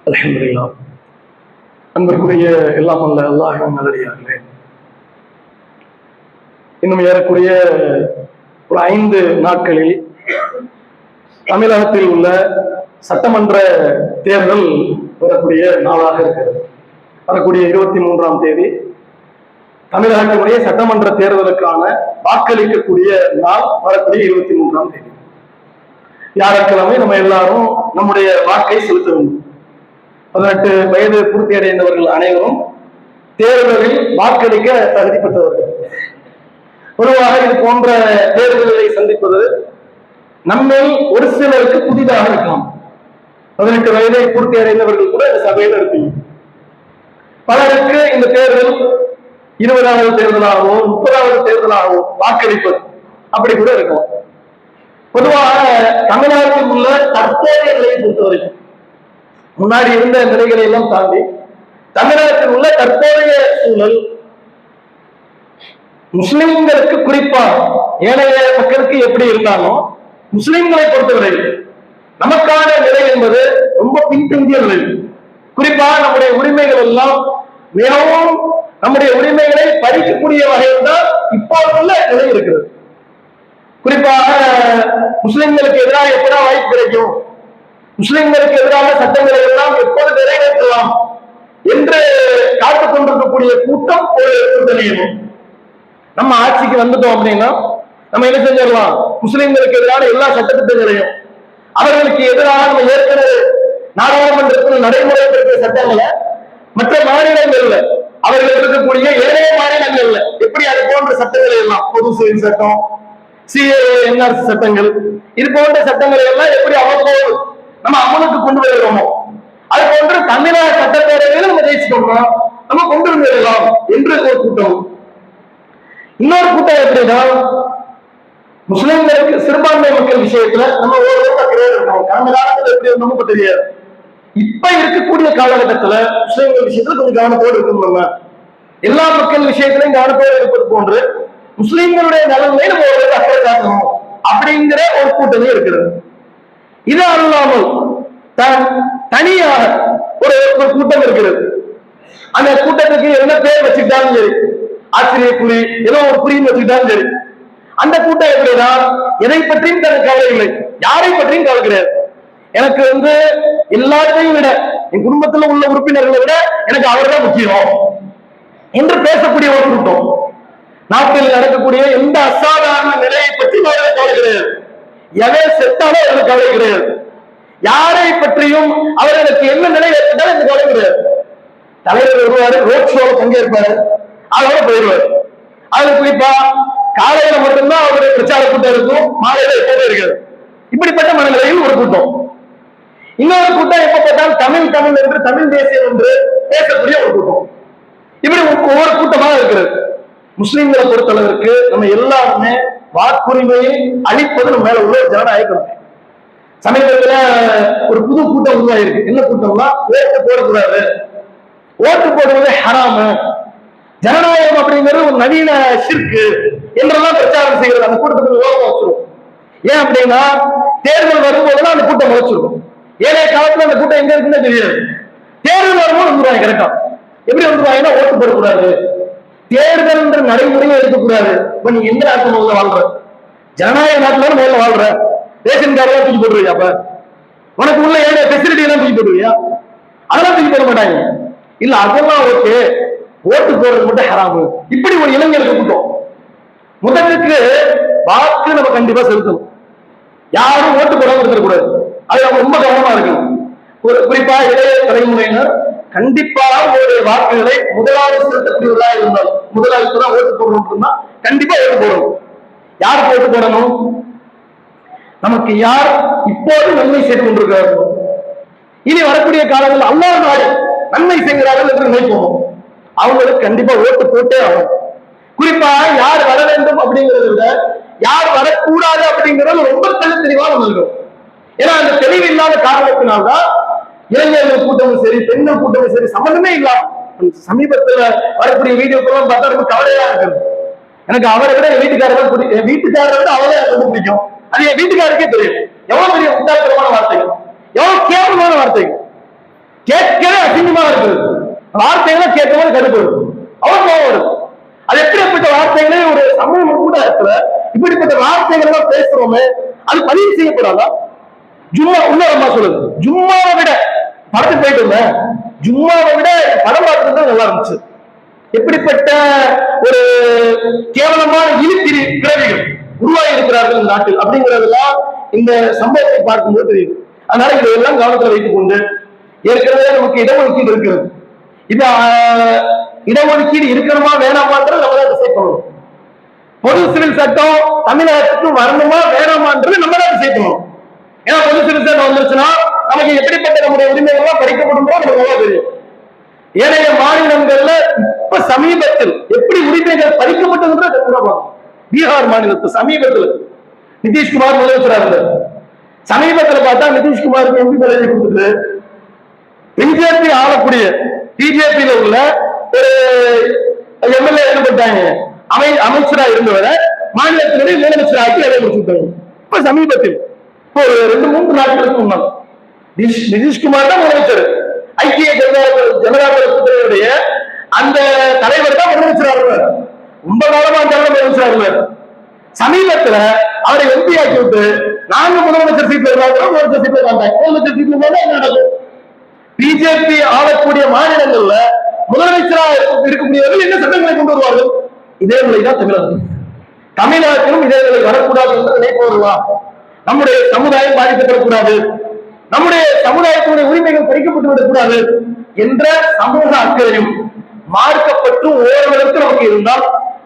அல்ஹம்துலில்லாஹ். அன்பிற்குரிய எல்லாம் அல்ல அல்லாஹ்வின் நல்லடியார்களே, இன்னும் ஏறக்குறைய ஒரு 5 நாட்களில் தமிழகத்தில் உள்ள சட்டமன்ற தேர்தல் வரக்கூடிய நாளாக இருக்கிறது. வரக்கூடிய 23ஆம் தேதி தமிழகத்தினுடைய சட்டமன்ற தேர்தலுக்கான வாக்களிக்கக்கூடிய நாள் வரக்கூடிய 23ஆம் தேதி வியாழக்கிழமை நம்ம எல்லாரும் நம்முடைய வாக்கை செலுத்த வேண்டும். 18 வயது பூர்த்தி அடைந்தவர்கள் அனைவரும் தேர்தலில் வாக்களிக்க தகுதி பெற்றவர்கள். பொதுவாக இது போன்ற தேர்தல்களை சந்திப்பது நம்மில் ஒரு சிலருக்கு புதிதாக இருக்கலாம். 18 வயதை பூர்த்தி அடைந்தவர்கள் கூட இந்த சபையில் இருப்பீங்க. பலருக்கு இந்த தேர்தல் 20வது தேர்தலாகவோ 30வது தேர்தலாகவோ வாக்களிப்பது அப்படி கூட இருக்கும். பொதுவாக தமிழ்நாட்டில் உள்ள தற்போதைய நிலையை பொறுத்தவரைக்கும் முன்னாடி இருந்த நிலைகளை எல்லாம் தாண்டி தமிழகத்தில் உள்ள தற்போதைய சூழல் முஸ்லிம்களுக்கு, குறிப்பாக ஏனைய மக்களுக்கு எப்படி இருந்தாலும் முஸ்லிம்களை பொறுத்தவரை நமக்கான நிலை என்பது ரொம்ப பின்தங்கிய நிலை. குறிப்பாக நம்முடைய உரிமைகள் எல்லாம் மிகவும் நம்முடைய உரிமைகளை பறிக்கக்கூடிய வகையில் தான் இப்போது உள்ள நிலை இருக்கிறது. குறிப்பாக முஸ்லிம்களுக்கு எதிராக எப்படா வாய்ப்பு கிடைக்கும், முஸ்லிம்களுக்கு எதிரான சட்டங்களை எல்லாம் எப்போது நிறைவேற்றலாம் என்று காத்துக் கொண்டிருக்கக்கூடிய கூட்டம் ஒரு கூட்டணியும். நம்ம ஆட்சிக்கு வந்துட்டோம் அப்படின்னா நம்ம என்ன செஞ்சிடலாம், முஸ்லிம்களுக்கு எதிரான எல்லா சட்டத்திட்டங்களையும் அவர்களுக்கு எதிராக நம்ம ஏற்கனவே நாடாளுமன்றத்தில் நடைமுறைப்படுத்திய சட்டங்களை மற்ற மாநிலங்கள்ல அவர்கள் இருக்கக்கூடிய ஏனைய மாநிலங்கள்ல எப்படி அது போன்ற சட்டங்களை எல்லாம், பொது சிவில் சட்டம், CANRC சட்டங்கள், இது போன்ற சட்டங்களை எல்லாம் எப்படி அவ்வப்போது நம்ம அமலுக்கு கொண்டு வருகிறோமோ அது போன்று தமிழக சட்டப்பேரவையில் நம்ம ஜெயிச்சுட்டோம்னா நம்ம கொண்டு வந்துடலாம் என்று ஒரு கூட்டம். இன்னொரு கூட்டம் எப்படின்னா, முஸ்லிம்களுக்கு சிறுபான்மை மக்கள் விஷயத்துல நம்ம இருக்கோம். கடந்த காலத்துல எப்படி நமக்கு தெரியாது. இப்ப இருக்கக்கூடிய காலகட்டத்துல முஸ்லிம்கள் விஷயத்துல கொஞ்சம் கவனத்தோடு இருக்கணும். நம்ம எல்லா மக்கள் விஷயத்திலையும் கவனத்தோடு இருப்பது போன்று முஸ்லிம்களுடைய நலன்களை நம்ம ஒரு அக்கறை காட்டணும் அப்படிங்கிற ஒரு கூட்டமே இருக்கிறது. இது அல்லாமல் தனியாக ஒரு கூட்டம் இருக்கிறது. அந்த கூட்டத்துக்கு என்ன பேர் வச்சுக்கிட்டாலும் சரி, ஆசிரியர் குறி ஏதோ ஒரு குறின்னு வச்சுக்கிட்டாலும் சரி, அந்த கூட்டம் எப்படின்னா எதை பற்றியும் தனக்கு கவலை இல்லை, யாரை பற்றியும் கவலை கிடையாது. எனக்கு எல்லாத்தையும் விட என் குடும்பத்துல உள்ள உறுப்பினர்களை விட எனக்கு அவர் தான் முக்கியம் என்று பேசக்கூடிய ஒரு கூட்டம். நாட்டில் நடக்கக்கூடிய எந்த அசாதாரண நிலையை பற்றி அவர்கள் கவலை கிடையாது. எதை செத்தாலும் அவர்களுக்கு கவலை கிடையாது. யாரை பற்றியும் அவர்களுக்கு என்ன நிலை ஏற்பட்டாலும் எனக்கு கவலை கிடையாது. தலைவர் வருவாரு, ரோட் ஷோல பங்கேற்பாரு, அதோட போயிடுவார். அது குறிப்பா காலையில மட்டும்தான் அவருடைய பிரச்சார கூட்டம் இருக்கும், மாலையில எப்போது இருக்காது. இப்படிப்பட்ட மனநிலையில் ஒரு கூட்டம். இன்னொரு கூட்டம் எப்ப பார்த்தாலும் தமிழ் தமிழ் என்று, தமிழ் தேசியம் என்று பேசக்கூடிய ஒரு கூட்டம். இப்படி ஒவ்வொரு கூட்டமாக இருக்கிறது. முஸ்லிம்களை பொறுத்தளவிற்கு நம்ம எல்லாருமே வாக்குரிமையை அளிப்பது நம்ம மேல உள்ள ஜனநாயகம். சமீபத்துல ஒரு புது கூட்டம் உருவாயிருக்கு. என்ன கூட்டம்னா, ஓட்டு போடக்கூடாது, ஓட்டு போடுவது ஹராமு, ஜனநாயகம் அப்படிங்கிறது ஒரு நவீன ஷிர்கு என்றெல்லாம் பிரச்சாரம் செய்கிறது. அந்த கூட்டத்துக்கு யோகம் வச்சிருக்கும். ஏன் அப்படின்னா தேர்தல் வரும்போதுதான் அந்த கூட்டம் வச்சிருக்கும். ஏழைய காலத்துல அந்த கூட்டம் எங்க இருக்குன்னு தெரியாது. தேர்தல் வரும்போது வந்துருவாங்க. கரெக்டா எப்படி வந்துருவாங்கன்னா, ஓட்டு போடக்கூடாது, தேர்தல் என்ற நடைமுறையை எடுக்கக்கூடாது. இப்ப நீ எந்த நாட்டு முதல்ல வாழ்ற, ஜனநாயக நாட்டுல முதல்ல வாழ்ற, ரேஷன் கார்டு எல்லாம் தூக்கி போட்டுருவியா? அப்ப உனக்கு உள்ள ஏழை பெசிலிட்டி எல்லாம் தூக்கி போட்டுருவியா? அதெல்லாம் தூக்கி போட மாட்டாங்க. இல்ல அதெல்லாம் ஓகே, ஓட்டு போடுறது மட்டும் ஹராமு. இப்படி ஒரு இளைஞருக்கு கூட்டம். முதலுக்கு வாக்கு நம்ம கண்டிப்பா செலுத்தணும். யாரும் ஓட்டு போடாம இருக்கக்கூடாது. அது நம்ம ரொம்ப கவனமா இருக்கணும். ஒரு குறிப்பா இளைய தலைமுறையினர் கண்டிப்பாக ஒரு வாக்குகளை முதலாவது செலுத்தக்கூடியவர்களாக இருந்தாலும், முதலாவது தான் ஓட்டு போடணும், கண்டிப்பா ஓட்டு போடணும். யாருக்கு ஓட்டு போடணும்? நமக்கு யார் இப்போது நன்மை செய்து கொண்டிருக்கிறார்கள், இனி வரக்கூடிய காலங்களில் அல்லாஹ் நாடு நன்மை செய்கிறார்கள் என்று நினைப்போம், அவங்களுக்கு கண்டிப்பா ஓட்டு போட்டே ஆகும். குறிப்பா யார் வர வேண்டும் அப்படிங்கிறத விட யார் வரக்கூடாது அப்படிங்கிறது ரொம்ப தெளிவாக நம்ம இருக்கும். ஏன்னா அந்த தெளிவு இல்லாத காரணத்தினால்தான் இளைஞர்கள் கூட்டமும் சரி, பெண்கள் கூட்டமும் சரி, சம்பந்தமே இல்லாம சமீபத்துல வரக்கூடிய வீடியோக்கெல்லாம் பார்த்தா ரொம்ப கவலையா இருக்குது. எனக்கு அவரை விட என் வீட்டுக்காரரை விட அவரே எனக்கு ரொம்ப பிடிக்கும். அது என் வீட்டுக்காரருக்கே தெரியும். எவ்வளவு பெரிய முட்டாள்தனமான வார்த்தைகள், எவ்வளவு கேவலமான வார்த்தைகள். கேட்கவே அசிங்கமா இருக்குது. வார்த்தைகளை கேட்கவே கடுப்பு அவன் வரும். அது எப்படிப்பட்ட வார்த்தைகளே ஒரு சமூக ஊடகத்துல இப்படிப்பட்ட வார்த்தைகள் எல்லாம் பேசுறோமே, அது பதிவு செய்யப்படாதா? ஜும்மா உள்ள அம்மா சொல்லுது, ஜும்மாவை விட படத்துக்கு போயிட்டு இருந்தேன், ஜும்மாவை விட படம் பார்த்துட்டு நல்லா இருந்துச்சு. எப்படிப்பட்ட ஒரு கேவலமான இழுத்திரி பிறவிகள் உருவாகி இருக்கிறார்கள் நாட்டில் அப்படிங்கிறதெல்லாம் இந்த சம்பவத்தை பார்க்கும்போது தெரியும். அதனால இதையெல்லாம் கவனத்தில் வைத்துக் கொண்டு, ஏற்கனவே நமக்கு இடஒதுக்கீடு இருக்கிறது. இது இடஒதுக்கீடு இருக்கணுமா வேணாமான்றது நம்ம தான் டிசைட் பண்ணணும். பொது சிவில் சட்டம் தமிழகத்துக்கு வரணுமா வேணாமான்றது நம்ம தான் டிசைட் பண்ணணும். ஏன்னா பொது சிவில் சட்டம் வந்துருச்சுன்னா நமக்கு எப்படிப்பட்ட நம்முடைய உரிமைகள்லாம் பறிக்கப்படும் நமக்கு தெரியும். ஏனைய மாநிலங்கள்ல இப்ப சமீபத்தில் எப்படி உரிமைகள் பறிக்கப்பட்டது, பீகார் மாநிலத்தில் சமீபத்தில் நிதிஷ்குமார் முதலமைச்சராக இருந்தார். சமீபத்தில் பார்த்தா நிதிஷ்குமாருக்கு எம்பி பதவி கொடுத்துட்டு பிஜேபி ஆளக்கூடிய பிஜேபியில உள்ள ஒரு எம்எல்ஏ என்ன பண்ணிட்டாங்க, அமைச்சரா இருந்தவரை மாநிலத்தினுடைய முதலமைச்சராக வேலை முடிச்சுட்டாங்க. இப்ப சமீபத்தில் இப்போ 2-3 நாட்களுக்கு முன்னால் நிதிஷ்குமார் தான் முதலமைச்சர். ஐக்கிய ஜனதா தள கூட்டணியுடைய அந்த தலைவர் தான் முதலமைச்சராக ரொம்ப காலமா முதலமைச்சராக. சமீபத்துல அவரை எம்பி ஆக்கி விட்டு நாங்க முதலமைச்சர் சீட்ல முதலமைச்சர் சீட்ல முதலமைச்சர் சீட்ல என்ன நடக்கும்? பிஜேபி ஆளக்கூடிய மாநிலங்கள்ல முதலமைச்சராக இருக்கக்கூடியவர்கள் என்ன சட்டங்களை கொண்டு வருவார்கள்? இதே நிலைதான் தமிழகம். தமிழகத்திலும் இதே நிலை வரக்கூடாது என்று நினைப்பவர்களா? நம்முடைய சமுதாயம் பாதிக்கப்படக்கூடாது, நம்முடைய சமுதாயத்தினுடைய உரிமைகள் பறிக்கப்பட்டு விடக்கூடாது என்ற சமூக அக்கறையும் மார்க்கப்பட்டும் ஓரளவுக்கு நமக்கு இருந்தால்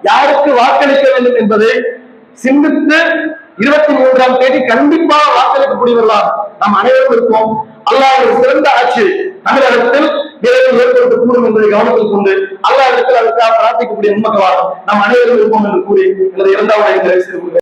யாருக்கு வாக்களிக்க வேண்டும் என்பதை சிந்தித்து 23ஆம் தேதி கண்டிப்பாக வாக்களிக்கக்கூடியவர்களா நாம் அனைவரும் இருப்போம். அல்லாஹ் ஒரு சிறந்த ஆட்சி தமிழகத்தில் விரைவில் ஏற்படுத்தக்கூடும் என்பதை கவனத்தில் கொண்டு அல்லாஹ் அதற்காக பிரார்த்திக்கக்கூடிய உண்மைகளாக நாம் அனைவரும் இருப்போம் என்று கூறி எனது 2வது